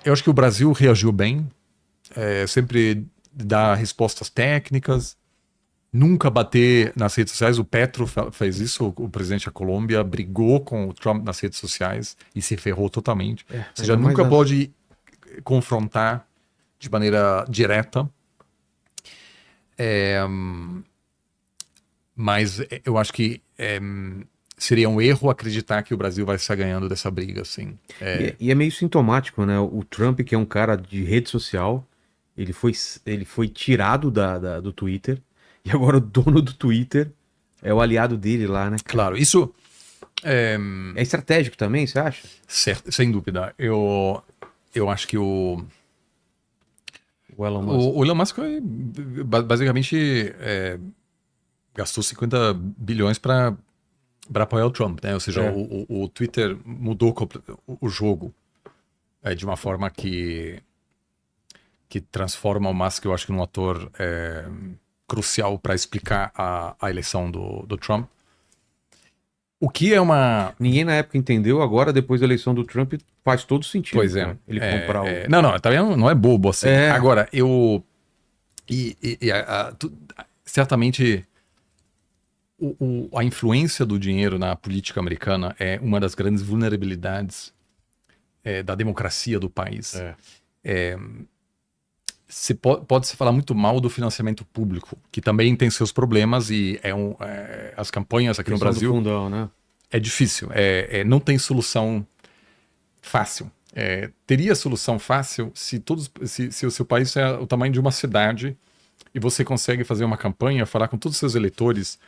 Eu acho que o Brasil reagiu bem, sempre dá respostas técnicas, nunca bater nas redes sociais. O Petro fez isso, o presidente da Colômbia brigou com o Trump nas redes sociais e se ferrou totalmente. Ou seja, ainda mais nunca pode confrontar de maneira direta. Mas eu acho que seria um erro acreditar que o Brasil vai estar ganhando dessa briga, assim. E é meio sintomático, né? O Trump, que é um cara de rede social, ele foi tirado do Twitter, e agora o dono do Twitter é o aliado dele lá, né? Claro, isso É estratégico também, você acha? sem dúvida. Eu acho que o Elon Musk. Elon Musk basicamente gastou 50 bilhões para apoiar o Trump, né? Ou seja, o Twitter mudou o jogo de uma forma que transforma o Musk, eu acho que num ator crucial para explicar a eleição do Trump. O que é uma... Ninguém na época entendeu, agora depois da eleição do Trump faz todo sentido. Pois é. Cara, ele comprar o... Não, também não é bobo assim. Agora, certamente a influência do dinheiro na política americana é uma das grandes vulnerabilidades da democracia do país. Pode-se falar muito mal do financiamento público, que também tem seus problemas e as campanhas aqui no Brasil... do fundão, né? É difícil, não tem solução fácil. Teria solução fácil se o seu país é o tamanho de uma cidade e você consegue fazer uma campanha, falar com todos os seus eleitores...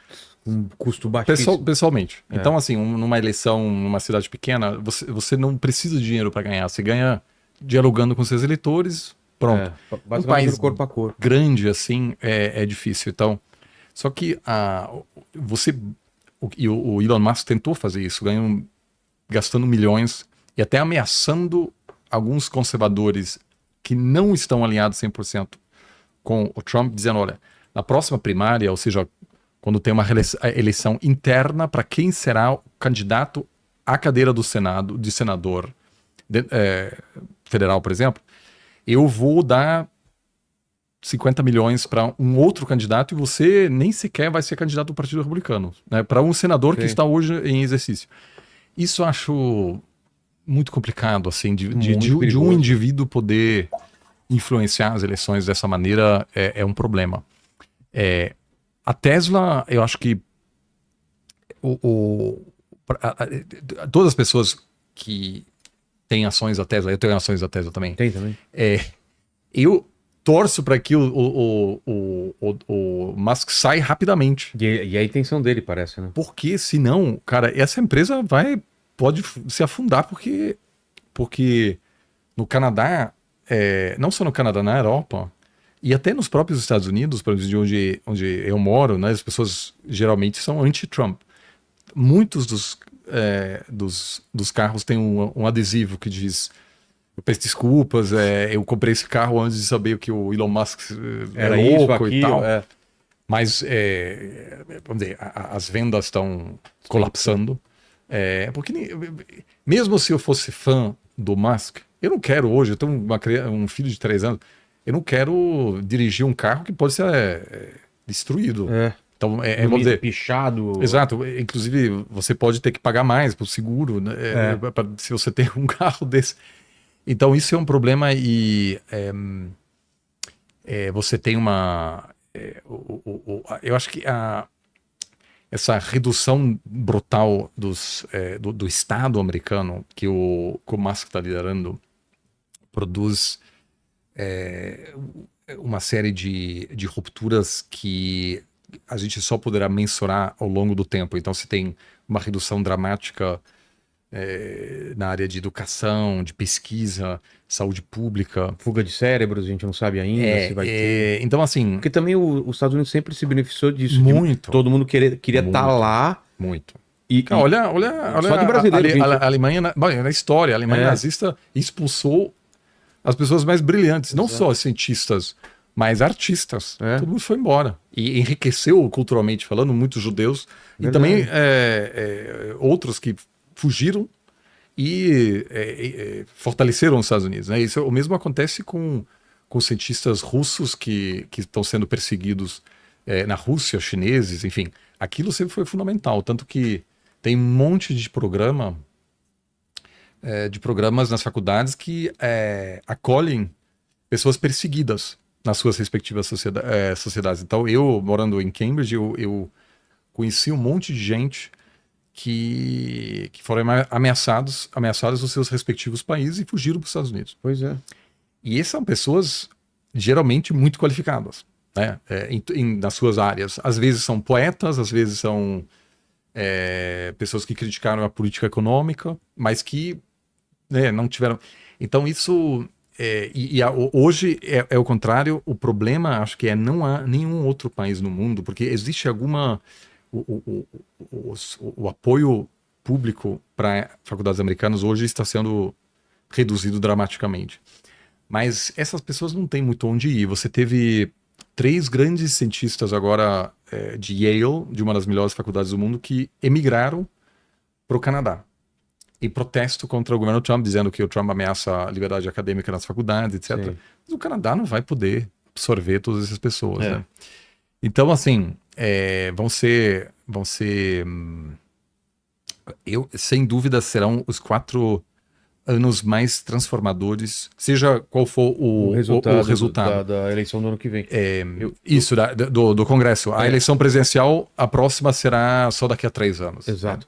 Um custo baixíssimo. Pessoalmente. Então, assim, numa eleição numa cidade pequena, você não precisa de dinheiro para ganhar. Você ganha dialogando com seus eleitores, pronto. Um país corpo a corpo. grande, assim, é difícil. Então, só que o Elon Musk tentou fazer isso, gastando milhões e até ameaçando alguns conservadores que não estão alinhados 100% com o Trump, dizendo, olha, na próxima primária, ou seja, quando tem uma eleição interna para quem será o candidato à cadeira do Senado, de senador federal, por exemplo, eu vou dar 50 milhões para um outro candidato e você nem sequer vai ser candidato do Partido Republicano, né? Para um senador que está hoje em exercício. Isso eu acho muito complicado, assim, de um indivíduo poder influenciar as eleições dessa maneira é um problema. A Tesla, eu acho que todas as pessoas que têm ações da Tesla, eu tenho ações da Tesla também. Tem também. Eu torço para que o Musk saia rapidamente. E a intenção dele, parece, né? Porque senão, cara, essa empresa pode se afundar porque no Canadá, não só no Canadá, na Europa, e até nos próprios Estados Unidos, por exemplo, de onde eu moro, né, as pessoas geralmente são anti-Trump. Muitos dos carros têm um adesivo que diz: eu peço desculpas, eu comprei esse carro antes de saber que o Elon Musk era louco isso, aquilo, e tal. Mas, vamos dizer, as vendas estão colapsando. Porque mesmo se eu fosse fã do Musk, eu não quero hoje, eu tenho um filho de 3 anos, eu não quero dirigir um carro que pode ser destruído. Então, vamos dizer, pichado. Exato. Inclusive, você pode ter que pagar mais para o seguro, né, se você tem um carro desse. Então, isso é um problema e você tem uma... eu acho que essa redução brutal do Estado americano que o Musk está liderando produz uma série de rupturas que a gente só poderá mensurar ao longo do tempo. Então, se tem uma redução dramática na área de educação, de pesquisa, saúde pública. Fuga de cérebros, a gente não sabe ainda se vai ter. Então, assim... Porque também os Estados Unidos sempre se beneficiou disso. Muito. Todo mundo queria estar lá. Muito. E olha só de brasileiro, a Alemanha, na história, a Alemanha nazista expulsou as pessoas mais brilhantes, não só cientistas, mas artistas. Todo mundo foi embora. E enriqueceu culturalmente falando, muitos judeus. Verdade. E também outros que fugiram e fortaleceram os Estados Unidos, né? Isso, o mesmo acontece com cientistas russos que estão sendo perseguidos na Rússia, chineses, enfim. Aquilo sempre foi fundamental, tanto que tem um monte de programas nas faculdades que acolhem pessoas perseguidas nas suas respectivas sociedades. Então, eu, morando em Cambridge, eu conheci um monte de gente que foram ameaçados nos seus respectivos países e fugiram para os Estados Unidos. Pois é. E essas são pessoas geralmente muito qualificadas, né? Nas suas áreas. Às vezes são poetas, às vezes são pessoas que criticaram a política econômica, mas que não tiveram... Então isso... hoje é o contrário. O problema, acho que não há nenhum outro país no mundo, porque existe alguma... O apoio público para faculdades americanas hoje está sendo reduzido dramaticamente. Mas essas pessoas não têm muito onde ir. Você teve 3 grandes cientistas agora de Yale, de uma das melhores faculdades do mundo, que emigraram para o Canadá em protesto contra o governo Trump, dizendo que o Trump ameaça a liberdade acadêmica nas faculdades, etc. Sim. Mas o Canadá não vai poder absorver todas essas pessoas, né? Então, assim, vão ser sem dúvida serão os 4 anos mais transformadores, seja qual for o resultado. Da eleição do ano que vem. Isso, do Congresso. A eleição presidencial, a próxima será só daqui a 3 anos. Exato.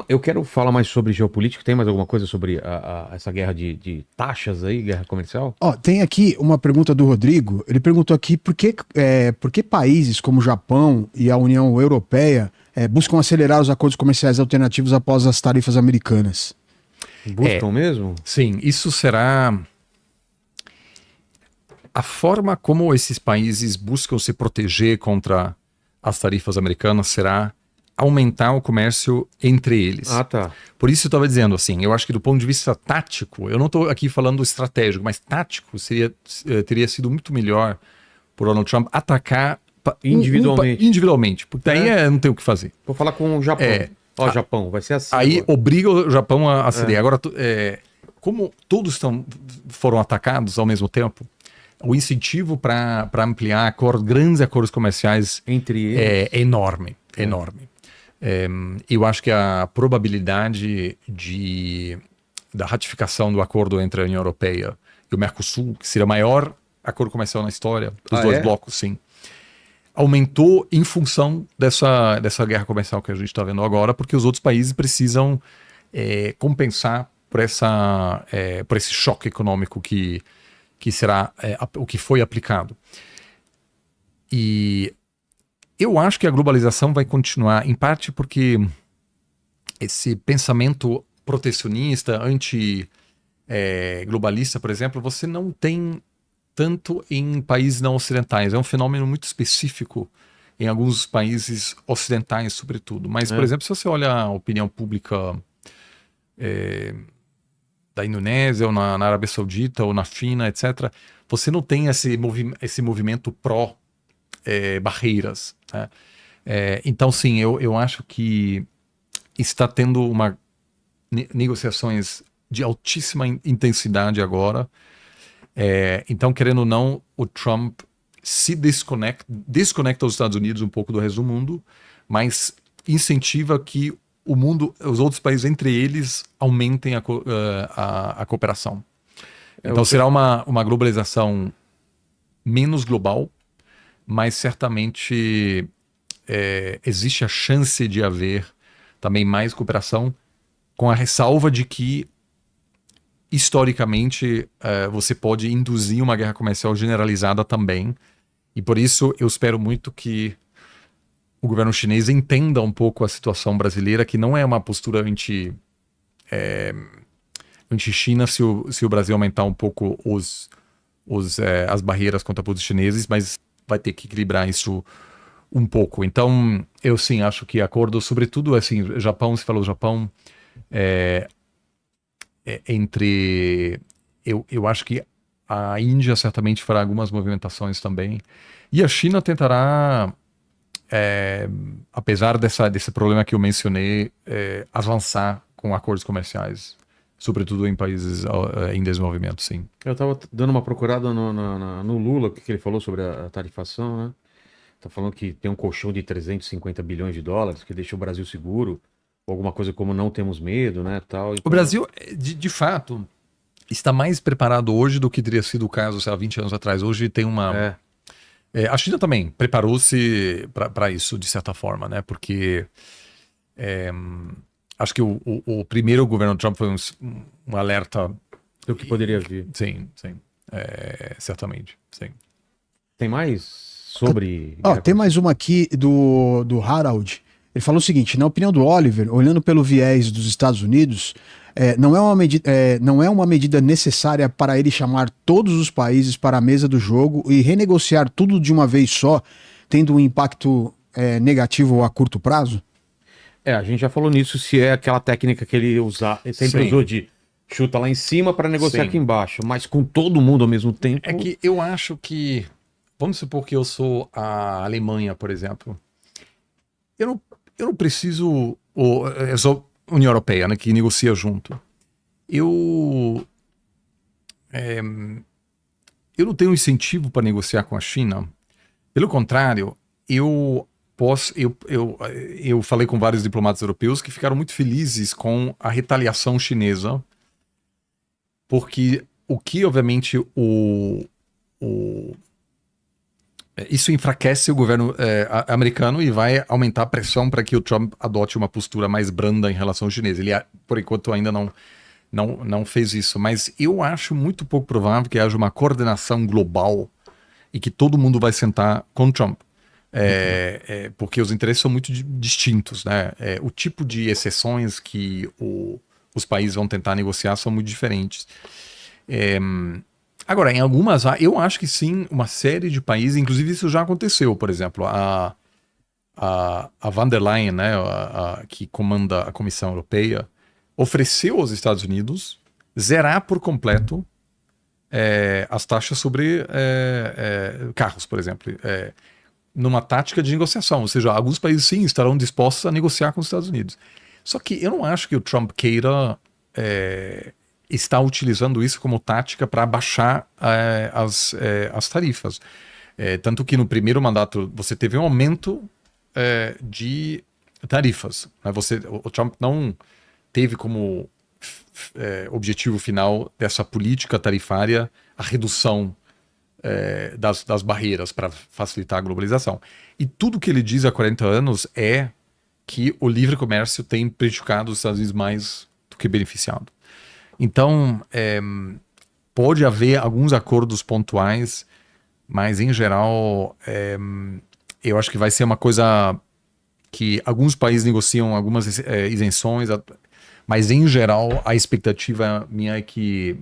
Eu quero falar mais sobre geopolítica. Tem mais alguma coisa sobre essa guerra de taxas aí, guerra comercial? Tem aqui uma pergunta do Rodrigo. Ele perguntou aqui por que países como o Japão e a União Europeia buscam acelerar os acordos comerciais alternativos após as tarifas americanas. Buscam mesmo? Sim, isso será... A forma como esses países buscam se proteger contra as tarifas americanas será aumentar o comércio entre eles. Ah, tá. Por isso eu estava dizendo assim, eu acho que do ponto de vista tático, eu não estou aqui falando estratégico, mas tático teria sido muito melhor por Donald Trump atacar individualmente, porque daí não tem o que fazer. Vou falar com o Japão. Japão, vai ser assim. Aí agora obriga o Japão a ceder. Agora, como todos foram atacados ao mesmo tempo, o incentivo para ampliar grandes acordos comerciais entre eles é enorme. Eu acho que a probabilidade da ratificação do acordo entre a União Europeia e o Mercosul, que seria o maior acordo comercial na história dos dois blocos, sim, aumentou em função dessa guerra comercial que a gente está vendo agora, porque os outros países precisam compensar por esse choque econômico que será o que foi aplicado. E eu acho que a globalização vai continuar, em parte porque esse pensamento protecionista, anti-globalista, por exemplo, você não tem tanto em países não ocidentais. É um fenômeno muito específico em alguns países ocidentais, sobretudo. Mas, por exemplo, se você olha a opinião pública da Indonésia, ou na Arábia Saudita, ou na China, etc., você não tem esse movimento pró-barreiras. Né? Então, sim, eu acho que está tendo negociações de altíssima intensidade agora. Então, querendo ou não, o Trump se desconecta os Estados Unidos um pouco do resto do mundo, mas incentiva que os outros países, entre eles, aumentem a cooperação. Então, será uma globalização menos global, mas certamente existe a chance de haver também mais cooperação, com a ressalva de que historicamente, você pode induzir uma guerra comercial generalizada também. E por isso eu espero muito que o governo chinês entenda um pouco a situação brasileira, que não é uma postura anti-China se o Brasil aumentar um pouco as barreiras contra os chineses, mas vai ter que equilibrar isso um pouco. Então, eu sim acho que acordo, sobretudo, assim, Japão, se falou Japão, eu acho que a Índia certamente fará algumas movimentações também, e a China tentará, apesar desse problema que eu mencionei, avançar com acordos comerciais sobretudo em países em desenvolvimento, sim. Eu tava dando uma procurada no Lula, o que ele falou sobre a tarifação, né? Tá falando que tem um colchão de 350 bilhões de dólares que deixa o Brasil seguro, ou alguma coisa como não temos medo, né, tal. O Brasil, de fato, está mais preparado hoje do que teria sido o caso, sei lá, 20 anos atrás. Hoje tem uma... a China também preparou-se para isso, de certa forma, né? Porque acho que o primeiro governo Trump foi um alerta... Do que poderia vir. Sim, sim. Certamente, sim. Tem mais sobre... Tem mais uma aqui do Harold. Ele falou o seguinte: na opinião do Oliver, olhando pelo viés dos Estados Unidos, não é uma medida necessária para ele chamar todos os países para a mesa do jogo e renegociar tudo de uma vez só, tendo um impacto negativo a curto prazo? A gente já falou nisso, se é aquela técnica que ele sempre Sim. usou de chuta lá em cima para negociar Sim. aqui embaixo, mas com todo mundo ao mesmo tempo. É que eu acho que... Vamos supor que eu sou a Alemanha, por exemplo. Eu não preciso... Eu sou a União Europeia, né, que negocia junto. Eu não tenho incentivo para negociar com a China. Pelo contrário, eu falei com vários diplomatas europeus que ficaram muito felizes com a retaliação chinesa, porque o que, obviamente, isso enfraquece o governo americano e vai aumentar a pressão para que o Trump adote uma postura mais branda em relação ao chinês. Ele, por enquanto, ainda não fez isso, mas eu acho muito pouco provável que haja uma coordenação global e que todo mundo vai sentar com o Trump. Porque os interesses são muito distintos, né? O tipo de exceções que os países vão tentar negociar são muito diferentes. Agora, em algumas, eu acho que sim, uma série de países, inclusive isso já aconteceu, por exemplo, a von der Leyen, né, que comanda a Comissão Europeia, ofereceu aos Estados Unidos zerar por completo as taxas sobre carros, por exemplo, numa tática de negociação, ou seja, alguns países sim estarão dispostos a negociar com os Estados Unidos. Só que eu não acho que o Trump queira está utilizando isso como tática para baixar as tarifas. Tanto que no primeiro mandato você teve um aumento de tarifas. Né? O Trump não teve como objetivo final dessa política tarifária a redução das barreiras para facilitar a globalização. E tudo que ele diz há 40 anos é que o livre comércio tem prejudicado os Estados Unidos mais do que beneficiado. Então, pode haver alguns acordos pontuais, mas, em geral, eu acho que vai ser uma coisa que alguns países negociam algumas isenções, mas, em geral, a expectativa minha é que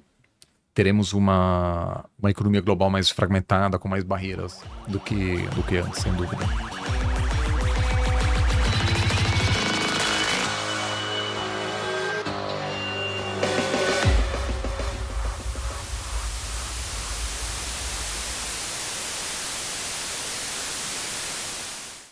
teremos uma economia global mais fragmentada, com mais barreiras do que antes, sem dúvida.